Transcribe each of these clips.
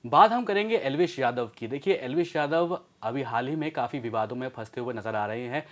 बात हम करेंगे एल्विश यादव की। देखिए, एल्विश यादव अभी हाल ही में काफ़ी विवादों में फंसते हुए नजर आ रहे हैं।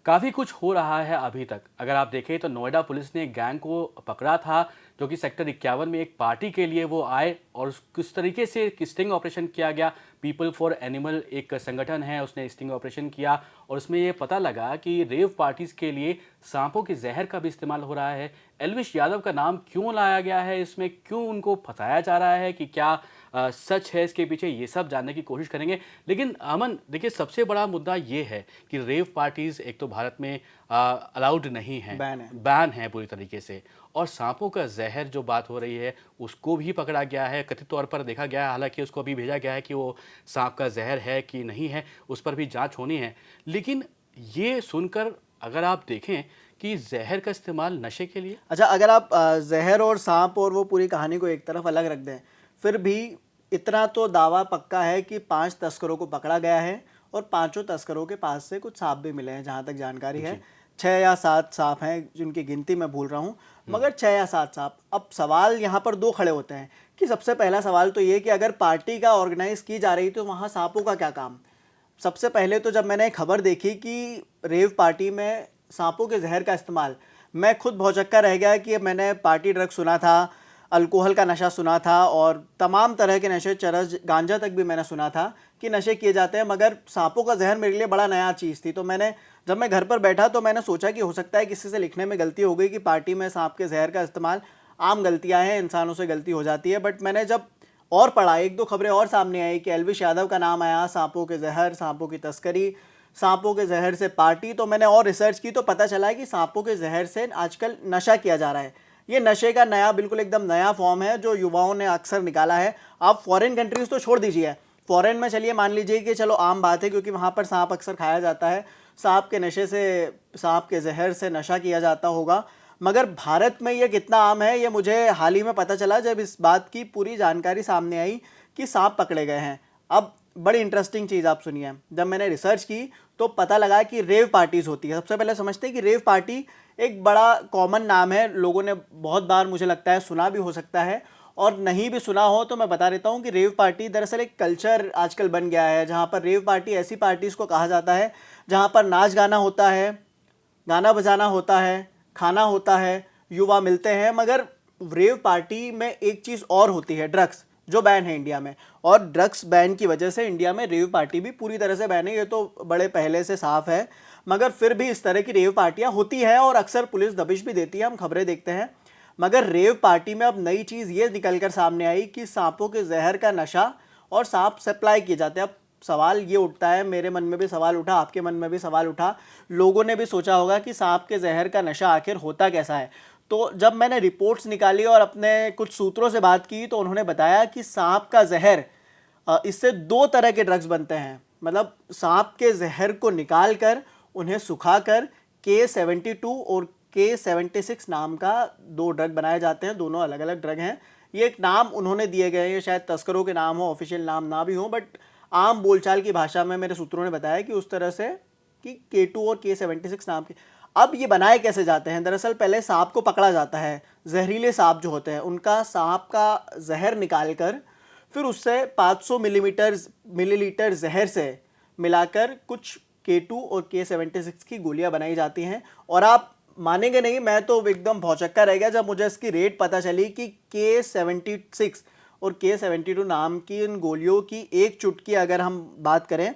काफ़ी कुछ हो रहा है अभी तक। अगर आप देखें तो नोएडा पुलिस ने एक गैंग को पकड़ा था, जो कि सेक्टर 51 में एक पार्टी के लिए वो आए और किस तरीके से स्टिंग ऑपरेशन किया गया। पीपल फॉर एनिमल एक संगठन है, उसने स्टिंग ऑपरेशन किया और उसमें ये पता लगा कि रेव पार्टीज के लिए सांपों के जहर का भी इस्तेमाल हो रहा है। एल्विश यादव का नाम क्यों लाया गया है, इसमें क्यों उनको फंसाया जा रहा है, कि क्या सच है इसके पीछे, ये सब जानने की कोशिश करेंगे। लेकिन अमन, देखिए, सबसे बड़ा मुद्दा ये है कि रेव पार्टीज एक तो भारत में अलाउड नहीं है, बैन है। बैन है पूरी तरीके से। और सांपों का जहर जो बात हो रही है, उसको भी पकड़ा गया है, कथित तौर पर देखा गया है। हालांकि उसको अभी भेजा गया है कि वो सांप का जहर है कि नहीं है, उस पर भी जांच होनी है। लेकिन ये सुनकर अगर आप देखें कि जहर का इस्तेमाल नशे के लिए। अच्छा, अगर आप जहर और सांप और वो पूरी कहानी को एक तरफ अलग रख दें, फिर भी इतना तो दावा पक्का है कि 5 तस्करों को पकड़ा गया है और पांचों तस्करों के पास से कुछ सांप भी मिले हैं, जहाँ तक जानकारी है। जी। 6 या 7 सांप हैं, जिनकी गिनती मैं भूल रहा हूँ, मगर 6 या 7 सांप। अब सवाल यहाँ पर दो खड़े होते हैं कि सबसे पहला सवाल तो ये कि अगर पार्टी का ऑर्गेनाइज की जा रही तो वहाँ सांपों का क्या काम। सबसे पहले तो जब मैंने खबर देखी कि रेव पार्टी में सांपों के जहर का इस्तेमाल, मैं खुद भौचक्का रह गया कि मैंने पार्टी ड्रग सुना था, अल्कोहल का नशा सुना था और तमाम तरह के नशे, चरस, गांजा तक भी मैंने सुना था कि नशे किए जाते हैं, मगर सांपों का जहर मेरे लिए बड़ा नया चीज़ थी। तो जब मैं घर पर बैठा तो मैंने सोचा कि हो सकता है किसी से लिखने में गलती हो गई कि पार्टी में सांप के जहर का इस्तेमाल, आम गलतियां हैं, इंसानों से गलती हो जाती है। बट मैंने जब और पढ़ा, एक दो खबरें और सामने आई कि एल्विश यादव का नाम आया, सांपों के जहर, सांपों की तस्करी, सांपों के जहर से पार्टी। तो मैंने और रिसर्च की तो पता चला है कि सांपों के जहर से आजकल नशा किया जा रहा है। ये नशे का नया, बिल्कुल एकदम नया फॉर्म है जो युवाओं ने अक्सर निकाला है। आप फॉरेन कंट्रीज तो छोड़ दीजिए, फॉरेन में चलिए मान लीजिए कि चलो आम बात है क्योंकि वहाँ पर सांप अक्सर खाया जाता है, सांप के नशे से, सांप के जहर से नशा किया जाता होगा। मगर भारत में ये कितना आम है, ये मुझे हाल ही में पता चला जब इस बात की पूरी जानकारी सामने आई कि सांप पकड़े गए हैं। अब बड़ी इंटरेस्टिंग चीज़ आप सुनिए, जब मैंने रिसर्च की तो पता लगा कि रेव पार्टीज़ होती है। सबसे पहले समझते हैं कि रेव पार्टी एक बड़ा कॉमन नाम है, लोगों ने बहुत बार मुझे लगता है सुना भी हो सकता है, और नहीं भी सुना हो तो मैं बता देता हूँ कि रेव पार्टी दरअसल एक कल्चर आजकल बन गया है, जहाँ पर रेव पार्टी ऐसी पार्टीज़ को कहा जाता है जहाँ पर नाच गाना होता है, गाना बजाना होता है, खाना होता है, युवा मिलते हैं। मगर रेव पार्टी में एक चीज़ और होती है, ड्रग्स, जो बैन है इंडिया में। और ड्रग्स बैन की वजह से इंडिया में रेव पार्टी भी पूरी तरह से बैन है, ये तो बड़े पहले से साफ है। मगर फिर भी इस तरह की रेव पार्टियां होती हैं और अक्सर पुलिस दबिश भी देती है, हम खबरें देखते हैं। मगर रेव पार्टी में अब नई चीज़ ये निकल कर सामने आई कि सांपों के जहर का नशा और सांप सप्लाई किए जाते हैं। अब सवाल ये उठता है, मेरे मन में भी सवाल उठा, आपके मन में भी सवाल उठा, लोगों ने भी सोचा होगा कि सांप के जहर का नशा आखिर होता कैसा है। तो जब मैंने रिपोर्ट्स निकाली और अपने कुछ सूत्रों से बात की तो उन्होंने बताया कि सांप का जहर, इससे दो तरह के ड्रग्स बनते हैं। मतलब सांप के जहर को निकाल कर उन्हें सुखाकर K72 और K76 नाम का दो ड्रग बनाए जाते हैं। दोनों अलग अलग ड्रग हैं, ये एक नाम उन्होंने दिए गए हैं, शायद तस्करों के नाम हो, ऑफिशियल नाम ना भी हो, बट आम बोलचाल की भाषा में मेरे सूत्रों ने बताया कि उस तरह से कि K2 और K76 नाम के। अब ये बनाए कैसे जाते हैं, दरअसल पहले सांप को पकड़ा जाता है, जहरीले सांप जो होते हैं उनका, सांप का जहर निकाल कर फिर उससे 500 मिलीलीटर जहर से मिलाकर कुछ K2 और K76 की गोलियां बनाई जाती हैं। और आप मानेंगे नहीं, मैं तो एकदम भौचक्का रह गया जब मुझे इसकी रेट पता चली कि K76 और K72 नाम की इन गोलियों की एक चुटकी अगर हम बात करें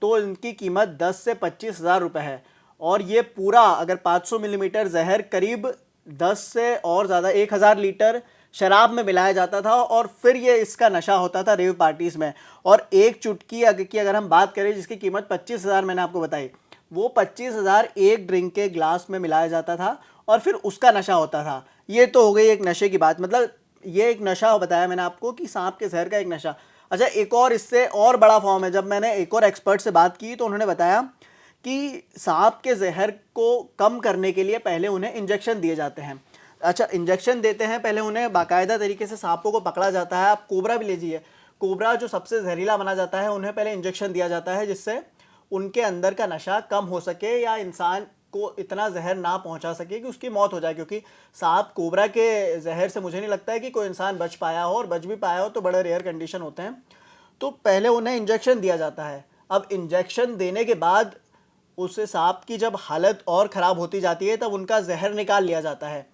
तो इनकी कीमत 10 से 25 हज़ार रुपये है। और ये पूरा अगर 500 मिलीमीटर जहर करीब 10 से और ज़्यादा 1000 लीटर शराब में मिलाया जाता था और फिर ये इसका नशा होता था रेव पार्टीज़ में। और एक चुटकी की अगर हम बात करें जिसकी कीमत 25 हज़ार मैंने आपको बताई, वो 25 हज़ार एक ड्रिंक के ग्लास में मिलाया जाता था और फिर उसका नशा होता था। ये तो हो गई एक नशे की बात, मतलब ये एक नशा बताया मैंने आपको कि सांप के जहर का एक नशा। अच्छा, एक और इससे और बड़ा फॉर्म है। जब मैंने एक और एक्सपर्ट से बात की तो उन्होंने बताया कि सांप के जहर को कम करने के लिए पहले उन्हें इंजेक्शन दिए जाते हैं। अच्छा, इंजेक्शन देते हैं पहले उन्हें, बाकायदा तरीके से सांपों को पकड़ा जाता है। आप कोबरा भी लीजिए, कोबरा जो सबसे जहरीला माना जाता है, उन्हें पहले इंजेक्शन दिया जाता है जिससे उनके अंदर का नशा कम हो सके या इंसान को इतना जहर ना पहुंचा सके कि उसकी मौत हो जाए, क्योंकि सांप कोबरा के जहर से मुझे नहीं लगता है कि कोई इंसान बच पाया हो, और बच भी पाया हो तो बड़े रेयर कंडीशन होते हैं। तो पहले उन्हें इंजेक्शन दिया जाता है। अब इंजेक्शन देने के बाद उस सांप की जब हालत और ख़राब होती जाती है तब उनका जहर निकाल लिया जाता है।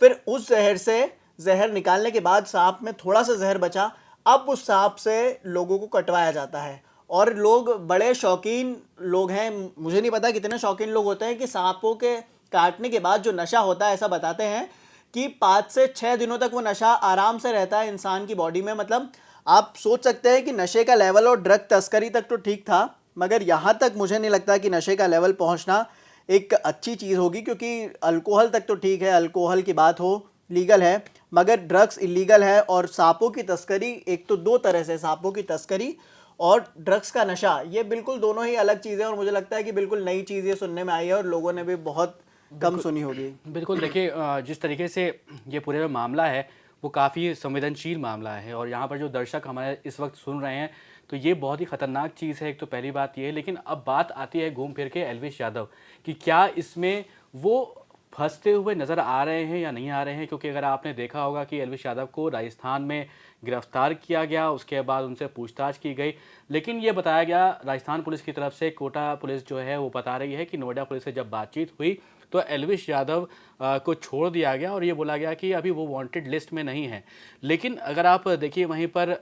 फिर उस जहर से, जहर निकालने के बाद सांप में थोड़ा सा जहर बचा, अब उस सांप से लोगों को कटवाया जाता है। और लोग बड़े शौकीन लोग हैं, मुझे नहीं पता कितने शौकीन लोग होते हैं कि सांपों के काटने के बाद जो नशा होता है, ऐसा बताते हैं कि 5 से 6 दिनों तक वो नशा आराम से रहता है इंसान की बॉडी में। मतलब आप सोच सकते हैं कि नशे का लेवल, और ड्रग तस्करी तक तो ठीक था, मगर यहाँ तक मुझे नहीं लगता कि नशे का लेवल पहुँचना एक अच्छी चीज़ होगी, क्योंकि अल्कोहल तक तो ठीक है, अल्कोहल की बात हो लीगल है, मगर ड्रग्स इलीगल है। और सांपों की तस्करी, एक तो दो तरह से, सांपों की तस्करी और ड्रग्स का नशा, ये बिल्कुल दोनों ही अलग चीज़ें हैं। और मुझे लगता है कि बिल्कुल नई चीज़ ये सुनने में आई है और लोगों ने भी बहुत कम सुनी होगी। बिल्कुल देखिए, जिस तरीके से ये पूरे मामला है वो काफ़ी संवेदनशील मामला है, और यहाँ पर जो दर्शक हमारे इस वक्त सुन रहे हैं तो ये बहुत ही ख़तरनाक चीज़ है। एक तो पहली बात ये है, लेकिन अब बात आती है घूम फिर के एल्विश यादव कि क्या इसमें वो फंसते हुए नज़र आ रहे हैं या नहीं आ रहे हैं। क्योंकि अगर आपने देखा होगा कि एल्विश यादव को राजस्थान में गिरफ्तार किया गया, उसके बाद उनसे पूछताछ की गई, लेकिन ये बताया गया राजस्थान पुलिस की तरफ से, कोटा पुलिस जो है वो बता रही है कि नोएडा पुलिस से जब बातचीत हुई तो एल्विश यादव को छोड़ दिया गया और ये बोला गया कि अभी वो वांटेड लिस्ट में नहीं है। लेकिन अगर आप देखिए वहीं पर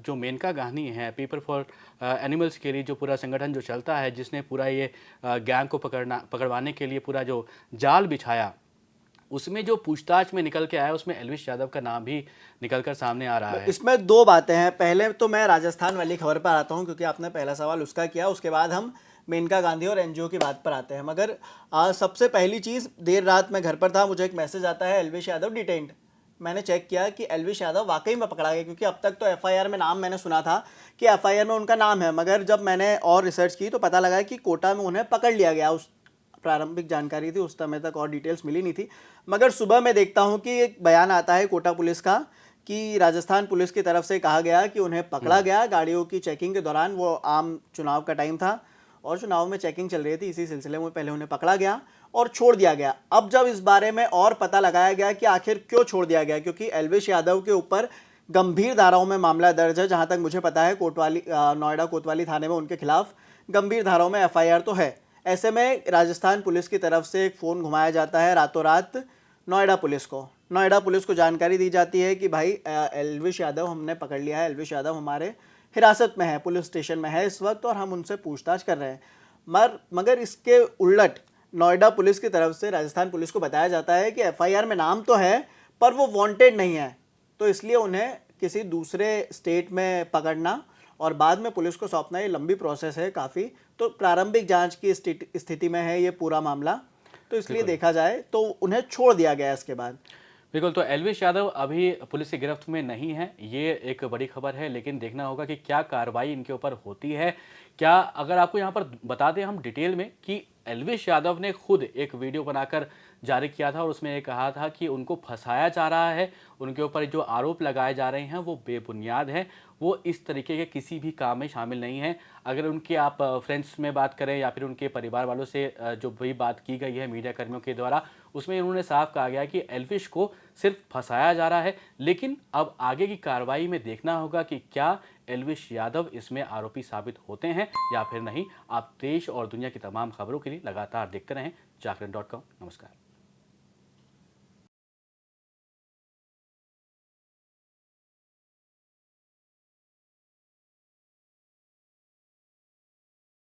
जो मेनका गांधी है, पीपल फॉर एनिमल्स के लिए जो पूरा संगठन जो चलता है, जिसने पूरा ये गैंग को पकड़वाने के लिए पूरा जो जाल बिछाया, उसमें जो पूछताछ में निकल के आया उसमें एल्विश यादव का नाम भी निकल कर सामने आ रहा है। इसमें दो बातें हैं। पहले तो मैं राजस्थान वाली खबर पर आता हूं, क्योंकि आपने पहला सवाल उसका किया, उसके बाद हम मेनका गांधी और एनजीओ की बात पर आते हैं। मगर सबसे पहली चीज़, देर रात मैं घर पर था, मुझे एक मैसेज आता है एल्विश यादव डिटेन्ड। मैंने चेक किया कि एल्विश यादव वाकई में पकड़ा गया, क्योंकि अब तक तो एफआईआर में नाम मैंने सुना था कि एफआईआर में उनका नाम है, मगर जब मैंने और रिसर्च की तो पता लगा कि कोटा में उन्हें पकड़ लिया गया। उस प्रारंभिक जानकारी थी, उस समय तक और डिटेल्स मिली नहीं थी। मगर सुबह मैं देखता हूं कि एक बयान आता है कोटा पुलिस का कि राजस्थान पुलिस की तरफ से कहा गया कि उन्हें पकड़ा गया गाड़ियों की चेकिंग के दौरान। वो आम चुनाव का टाइम था और चुनाव में चेकिंग चल रही थी, इसी सिलसिले में पहले उन्हें पकड़ा गया और छोड़ दिया गया। अब जब इस बारे में और पता लगाया गया कि आखिर क्यों छोड़ दिया गया, क्योंकि एल्विश यादव के ऊपर गंभीर धाराओं में मामला दर्ज है। जहां तक मुझे पता है नोएडा कोतवाली थाने में उनके खिलाफ गंभीर धाराओं में एफआईआर तो है। ऐसे में राजस्थान पुलिस की तरफ से एक फ़ोन घुमाया जाता है रातों रात नोएडा पुलिस को। नोएडा पुलिस को जानकारी दी जाती है कि भाई एल्विश यादव हमने पकड़ लिया है, एल्विश यादव हमारे हिरासत में है, पुलिस स्टेशन में है इस वक्त और हम उनसे पूछताछ कर रहे हैं। मगर इसके उलट नोएडा पुलिस की तरफ से राजस्थान पुलिस को बताया जाता है कि एफआईआर में नाम तो है पर वो वांटेड नहीं है, तो इसलिए उन्हें किसी दूसरे स्टेट में पकड़ना और बाद में पुलिस को सौंपना, ये लंबी प्रोसेस है काफ़ी। तो प्रारंभिक जांच की स्थिति में है ये पूरा मामला, तो इसलिए देखा जाए तो उन्हें छोड़ दिया गया इसके बाद। बिल्कुल, तो एल्विश यादव अभी पुलिस की गिरफ्त में नहीं है, ये एक बड़ी खबर है। लेकिन देखना होगा कि क्या कार्रवाई इनके ऊपर होती है। क्या, अगर आपको यहाँ पर बता दें हम डिटेल में कि एल्विश यादव ने खुद एक वीडियो बनाकर जारी किया था और उसमें ये कहा था कि उनको फंसाया जा रहा है, उनके ऊपर जो आरोप लगाए जा रहे हैं वो बेबुनियाद हैं, वो इस तरीके के किसी भी काम में शामिल नहीं हैं। अगर उनके आप फ्रेंड्स में बात करें या फिर उनके परिवार वालों से जो भी बात की गई है मीडिया कर्मियों के द्वारा, उसमें उन्होंने साफ कहा गया कि एल्विश को सिर्फ फंसाया जा रहा है। लेकिन अब आगे की कार्रवाई में देखना होगा कि क्या एल्विश यादव इसमें आरोपी साबित होते हैं या फिर नहीं। आप देश और दुनिया की तमाम खबरों के लिए लगातार देखते रहें जागरण.com। नमस्कार।